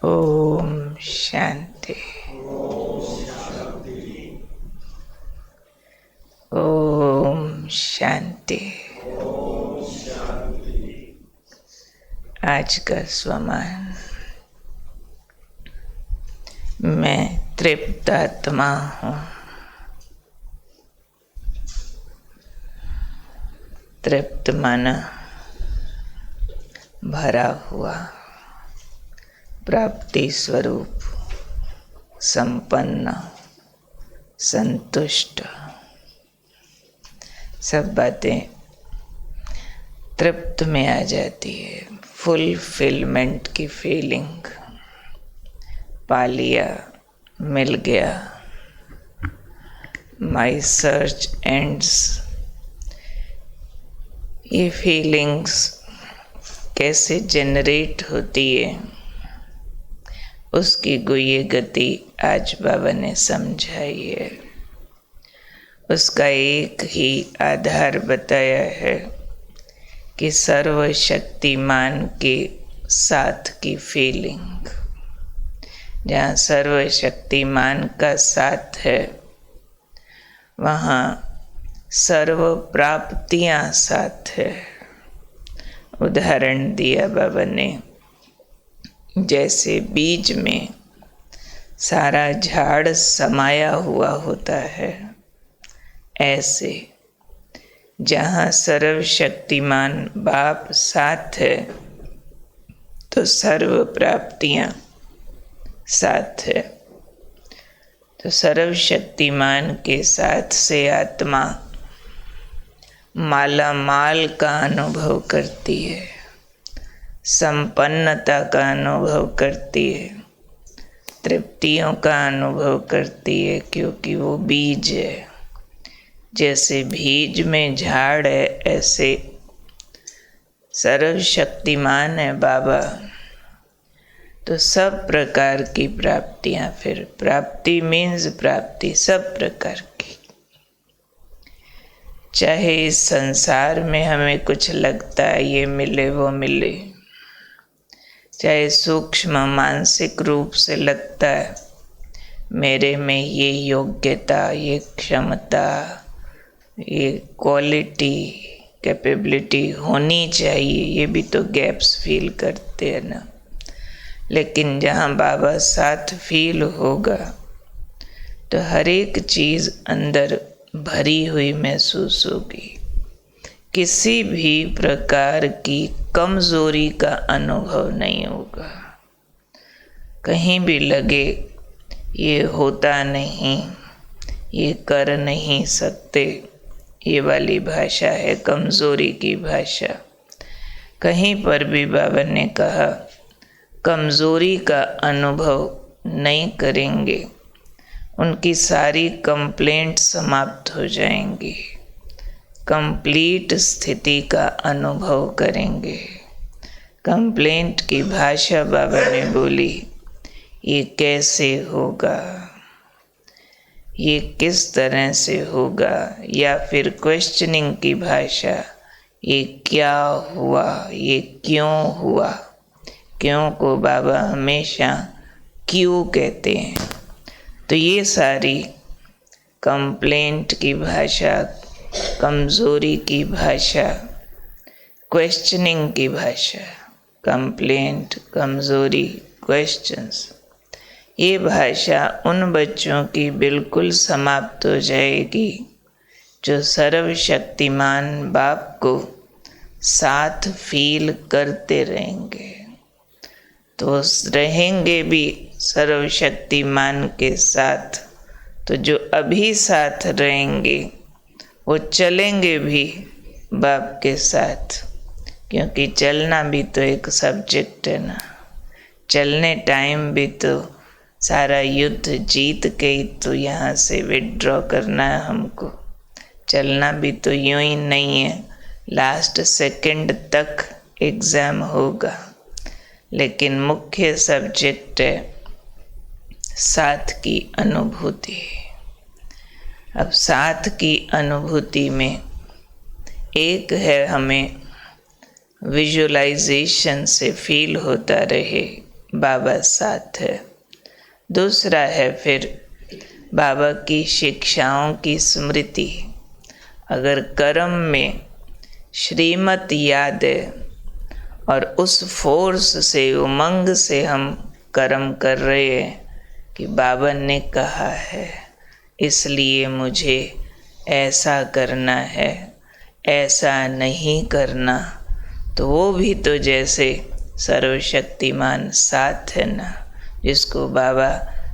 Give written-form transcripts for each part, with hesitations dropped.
ओम शांति। ओम शांति। आज का स्वमान। मैं तृप्त आत्मा हूँ। तृप्त माना भरा हुआ, प्राप्ति स्वरूप, संपन्न, संतुष्ट। सब बातें तृप्त में आ जाती है। फुलफिलमेंट की फीलिंग। पा लिया, मिल गया। माई सर्च एंड्स। ये फीलिंग्स कैसे जनरेट होती है, उसकी गुह्य गति आज बाबा ने समझाई है। उसका एक ही आधार बताया है कि सर्वशक्तिमान के साथ की फीलिंग। जहाँ सर्वशक्तिमान का साथ है, वहाँ सर्व प्राप्तियाँ साथ है। उदाहरण दिया बाबा ने, जैसे बीज में सारा झाड़ समाया हुआ होता है, ऐसे जहाँ सर्वशक्तिमान बाप साथ है तो सर्व प्राप्तियाँ साथ है। तो सर्वशक्तिमान के साथ से आत्मा माला माल का अनुभव करती है, संपन्नता का अनुभव करती है, तृप्तियों का अनुभव करती है, क्योंकि वो बीज है। जैसे बीज में झाड़ है, ऐसे सर्वशक्तिमान है बाबा। तो सब प्रकार की प्राप्तियाँ, फिर प्राप्ति मीन्स प्राप्ति सब प्रकार की। चाहे इस संसार में हमें कुछ लगता है ये मिले वो मिले, चाहे सूक्ष्म मानसिक रूप से लगता है मेरे में ये योग्यता, ये क्षमता, ये क्वालिटी, कैपेबिलिटी होनी चाहिए, ये भी तो गैप्स फील करते हैं ना। लेकिन जहाँ बाबा साथ फील होगा तो हर एक चीज़ अंदर भरी हुई महसूस होगी। किसी भी प्रकार की कमज़ोरी का अनुभव नहीं होगा। कहीं भी लगे ये होता नहीं, ये कर नहीं सकते, ये वाली भाषा है कमज़ोरी की भाषा। कहीं पर भी बाबा ने कहा कमज़ोरी का अनुभव नहीं करेंगे, उनकी सारी कंप्लेंट समाप्त हो जाएंगी। कंप्लीट स्थिति का अनुभव करेंगे। कंप्लेंट की भाषा बाबा ने बोली, ये कैसे होगा, ये किस तरह से होगा, या फिर क्वेश्चनिंग की भाषा, ये क्या हुआ, ये क्यों हुआ। क्यों को बाबा हमेशा क्यों कहते हैं। तो ये सारी कंप्लेंट की भाषा, कमज़ोरी की भाषा, क्वेश्चनिंग की भाषा, कंप्लेंट, कमज़ोरी, क्वेश्चंस, ये भाषा उन बच्चों की बिल्कुल समाप्त हो जाएगी जो सर्वशक्तिमान बाप को साथ फील करते रहेंगे। तो रहेंगे भी सर्वशक्तिमान के साथ, तो जो अभी साथ रहेंगे वो चलेंगे भी बाप के साथ, क्योंकि चलना भी तो एक सब्जेक्ट है ना। चलने टाइम भी तो सारा युद्ध जीत के ही तो यहाँ से विड्रॉ करना है हमको। चलना भी तो यूं ही नहीं है, लास्ट सेकंड तक एग्ज़ाम होगा। लेकिन मुख्य सब्जेक्ट है साथ की अनुभूति। अब साथ की अनुभूति में एक है हमें विजुअलाइजेशन से फील होता रहे बाबा साथ है। दूसरा है फिर बाबा की शिक्षाओं की स्मृति। अगर कर्म में श्रीमत याद है और उस फोर्स से, उमंग से हम कर्म कर रहे हैं कि बाबा ने कहा है इसलिए मुझे ऐसा करना है, ऐसा नहीं करना, तो वो भी तो जैसे सर्वशक्तिमान साथ है ना, जिसको बाबा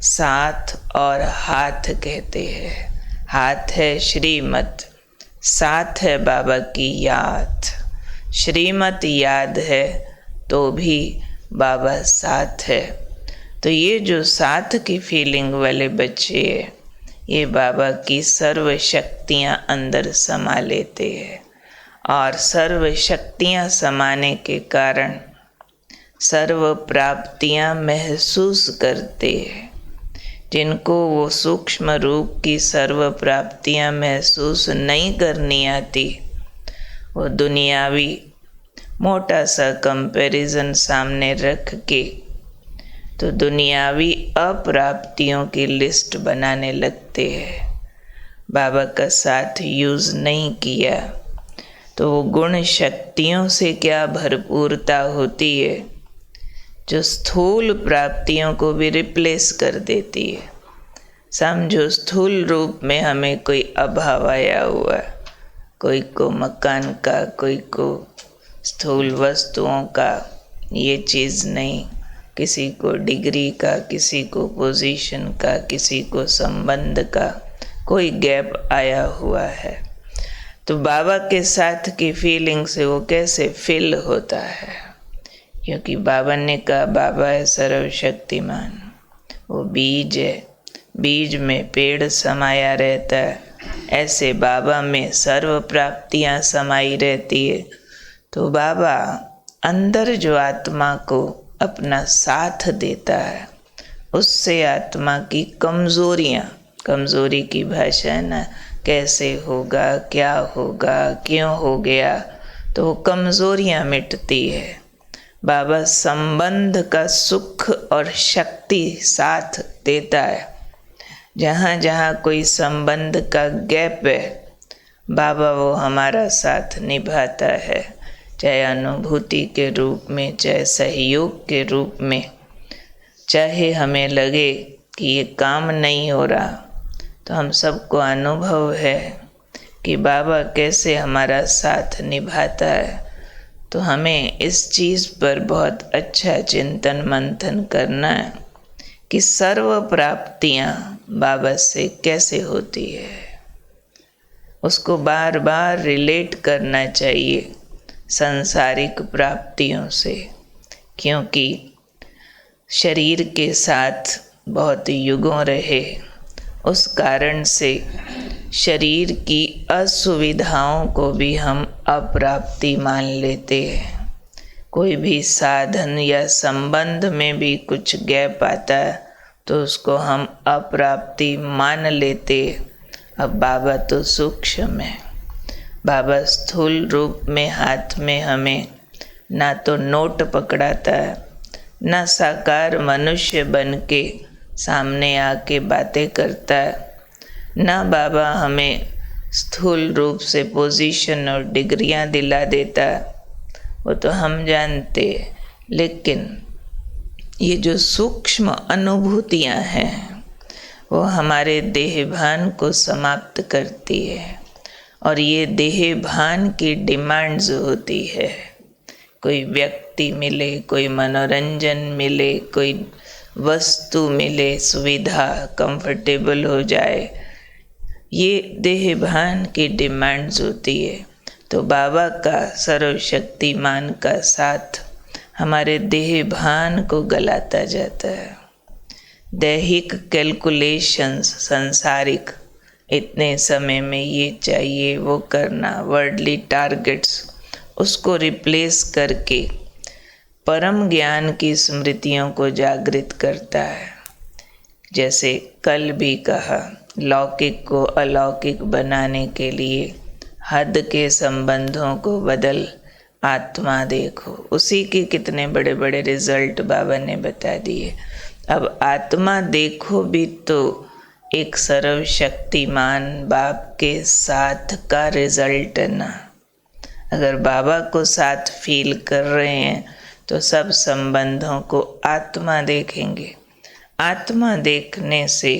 साथ और हाथ कहते हैं। हाथ है श्रीमत, साथ है बाबा की याद। श्रीमत याद है तो भी बाबा साथ है। तो ये जो साथ की फीलिंग वाले बच्चे हैं, ये बाबा की सर्व शक्तियाँ अंदर समा लेते हैं और सर्व शक्तियाँ समाने के कारण सर्व प्राप्तियाँ महसूस करते हैं। जिनको वो सूक्ष्म रूप की सर्व प्राप्तियाँ महसूस नहीं करनी आती, वो दुनियावी मोटा सा कंपैरिजन सामने रख के तो दुनियावी अप्राप्तियों की लिस्ट बनाने लगते हैं। बाबा का साथ यूज़ नहीं किया तो वो गुण शक्तियों से क्या भरपूरता होती है जो स्थूल प्राप्तियों को भी रिप्लेस कर देती है। समझो स्थूल रूप में हमें कोई अभाव आया हुआ, कोई को मकान का, कोई को स्थूल वस्तुओं का, ये चीज़ नहीं, किसी को डिग्री का, किसी को पोजीशन का, किसी को संबंध का, कोई गैप आया हुआ है। तो बाबा के साथ की फीलिंग से वो कैसे फिल होता है, क्योंकि बाबा ने कहा बाबा है सर्वशक्तिमान। वो बीज है, बीज में पेड़ समाया रहता है, ऐसे बाबा में सर्व प्राप्तियाँ समाई रहती है। तो बाबा अंदर जो आत्मा को अपना साथ देता है, उससे आत्मा की कमज़ोरियाँ, कमज़ोरी की भाषा है ना, कैसे होगा, क्या होगा, क्यों हो गया, तो वो कमज़ोरियाँ मिटती है। बाबा संबंध का सुख और शक्ति साथ देता है। जहाँ जहाँ कोई संबंध का गैप है, बाबा वो हमारा साथ निभाता है, चाहे अनुभूति के रूप में, चाहे सहयोग के रूप में। चाहे हमें लगे कि ये काम नहीं हो रहा, तो हम सबको अनुभव है कि बाबा कैसे हमारा साथ निभाता है। तो हमें इस चीज़ पर बहुत अच्छा चिंतन मंथन करना है कि सर्व प्राप्तियाँ बाबा से कैसे होती है। उसको बार बार रिलेट करना चाहिए सांसारिक प्राप्तियों से, क्योंकि शरीर के साथ बहुत युगों रहे, उस कारण से शरीर की असुविधाओं को भी हम अप्राप्ति मान लेते हैं। कोई भी साधन या संबंध में भी कुछ गैप आता है तो उसको हम अप्राप्ति मान लेते। अब बाबा तो सूक्ष्म है, बाबा स्थूल रूप में हाथ में हमें ना तो नोट पकड़ाता है, ना साकार मनुष्य बन के सामने आके बातें करता है, ना बाबा हमें स्थूल रूप से पोजीशन और डिग्रियां दिला देता है, वो तो हम जानते। लेकिन ये जो सूक्ष्म अनुभूतियां हैं वो हमारे देहभान को समाप्त करती है, और ये देहभान की डिमांड्स होती है। कोई व्यक्ति मिले, कोई मनोरंजन मिले, कोई वस्तु मिले, सुविधा कंफर्टेबल हो जाए, ये देहभान की डिमांड्स होती है। तो बाबा का सर्वशक्तिमान का साथ हमारे देहभान को गलाता जाता है। दैहिक कैलकुलेशंस, सांसारिक, इतने समय में ये चाहिए, वो करना, वर्ल्डली टारगेट्स, उसको रिप्लेस करके परम ज्ञान की स्मृतियों को जागृत करता है। जैसे कल भी कहा, लौकिक को अलौकिक बनाने के लिए हद के संबंधों को बदल आत्मा देखो। उसी के कितने बड़े बड़े रिजल्ट बाबा ने बता दिए। अब आत्मा देखो भी तो एक सर्वशक्तिमान बाप के साथ का रिजल्ट है ना। अगर बाबा को साथ फील कर रहे हैं तो सब संबंधों को आत्मा देखेंगे। आत्मा देखने से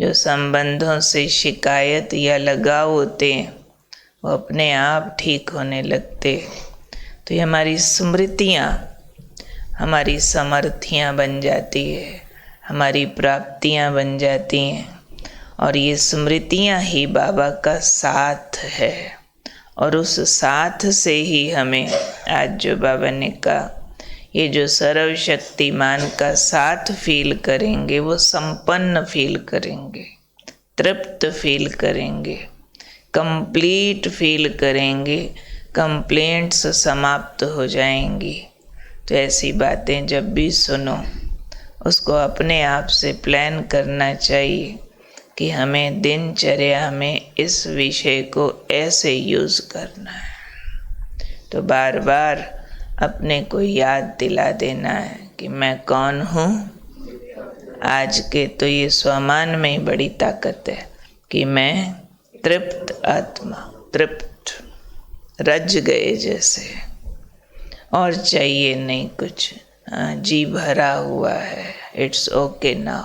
जो संबंधों से शिकायत या लगाव होते हैं वो अपने आप ठीक होने लगते। तो ये हमारी स्मृतियाँ हमारी समर्थियाँ बन जाती है, हमारी प्राप्तियाँ बन जाती हैं। और ये स्मृतियाँ ही बाबा का साथ है। और उस साथ से ही हमें आज जो बाबा ने कहा, ये जो सर्वशक्तिमान का साथ फील करेंगे वो संपन्न फील करेंगे, तृप्त फील करेंगे, कंप्लीट फील करेंगे, कंप्लेंट्स समाप्त हो जाएंगी। तो ऐसी बातें जब भी सुनो उसको अपने आप से प्लान करना चाहिए कि हमें दिनचर्या में इस विषय को ऐसे यूज़ करना है। तो बार बार अपने को याद दिला देना है कि मैं कौन हूँ। आज के तो ये स्वमान में ही बड़ी ताकत है कि मैं तृप्त आत्मा, तृप्त, रज गए जैसे, और चाहिए नहीं कुछ। जी भरा हुआ है, इट्स ओके नाउ,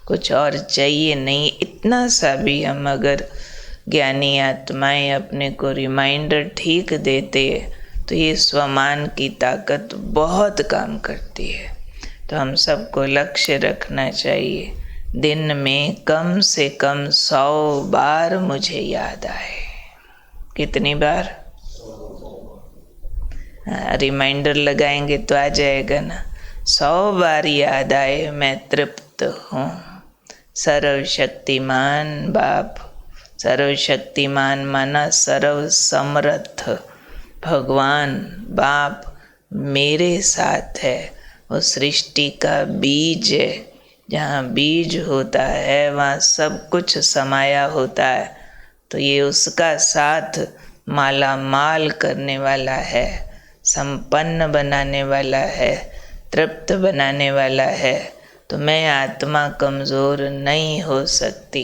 कुछ और चाहिए नहीं। इतना सा भी हम अगर ज्ञानी आत्माएं अपने को रिमाइंडर ठीक देते तो ये स्वमान की ताकत बहुत काम करती है। तो हम सबको लक्ष्य रखना चाहिए, दिन में कम से कम 100 बार मुझे याद आए। कितनी बार? रिमाइंडर लगाएंगे तो आ जाएगा ना। 100 बार याद आए मैं तृप्त हूँ। सर्वशक्तिमान बाप, सर्वशक्तिमान माना सर्व समर्थ भगवान बाप मेरे साथ है। वो सृष्टि का बीज है। जहाँ बीज होता है वहाँ सब कुछ समाया होता है। तो ये उसका साथ माला माल करने वाला है, संपन्न बनाने वाला है, तृप्त बनाने वाला है। तो मैं आत्मा कमज़ोर नहीं हो सकती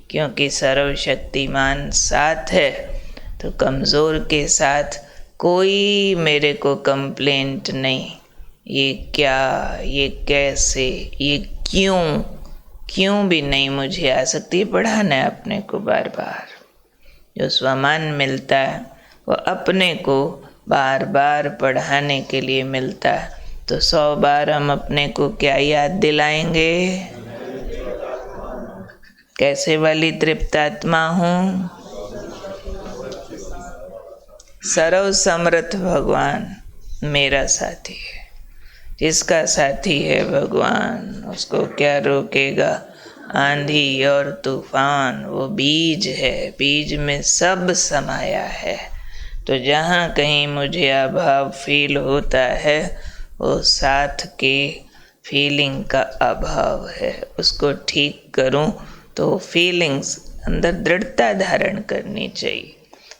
क्योंकि सर्वशक्तिमान साथ है। तो कमज़ोर के साथ कोई मेरे को कंप्लेंट नहीं, ये क्या, ये कैसे, ये क्यों भी नहीं मुझे आ सकती। पढ़ाना है अपने को बार बार। जो स्वमान मिलता है वो अपने को बार बार पढ़ाने के लिए मिलता है। तो 100 बार हम अपने को क्या याद दिलाएंगे? कैसे वाली तृप्त आत्मा हूँ? सर्व समर्थ भगवान मेरा साथी है। जिसका साथी है भगवान उसको क्या रोकेगा? आंधी और तूफान। वो बीज है, बीज में सब समाया है। तो जहाँ कहीं मुझे अभाव फील होता है वो साथ के फीलिंग का अभाव है। उसको ठीक करूं तो फीलिंग्स अंदर दृढ़ता धारण करनी चाहिए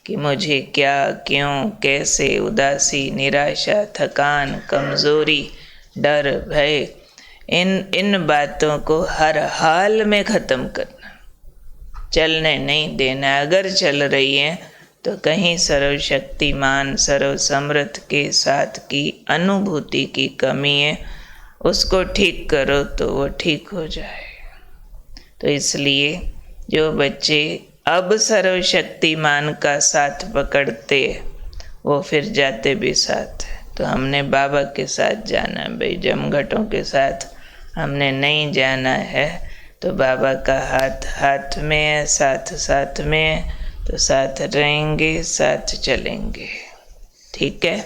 कि मुझे क्या, क्यों, कैसे, उदासी, निराशा, थकान, कमज़ोरी, डर, भय, इन बातों को हर हाल में ख़त्म करना, चलने नहीं देना। अगर चल रही हैं तो कहीं सर्वशक्तिमान सर्व समर्थ के साथ की अनुभूति की कमी है, उसको ठीक करो तो वो ठीक हो जाए। तो इसलिए जो बच्चे अब सर्वशक्तिमान का साथ पकड़ते वो फिर जाते भी साथ है। तो हमने बाबा के साथ जाना है भाई, जमघटों के साथ हमने नहीं जाना है। तो बाबा का हाथ हाथ में है, साथ साथ में है। तो साथ रहेंगे, साथ चलेंगे। ठीक है।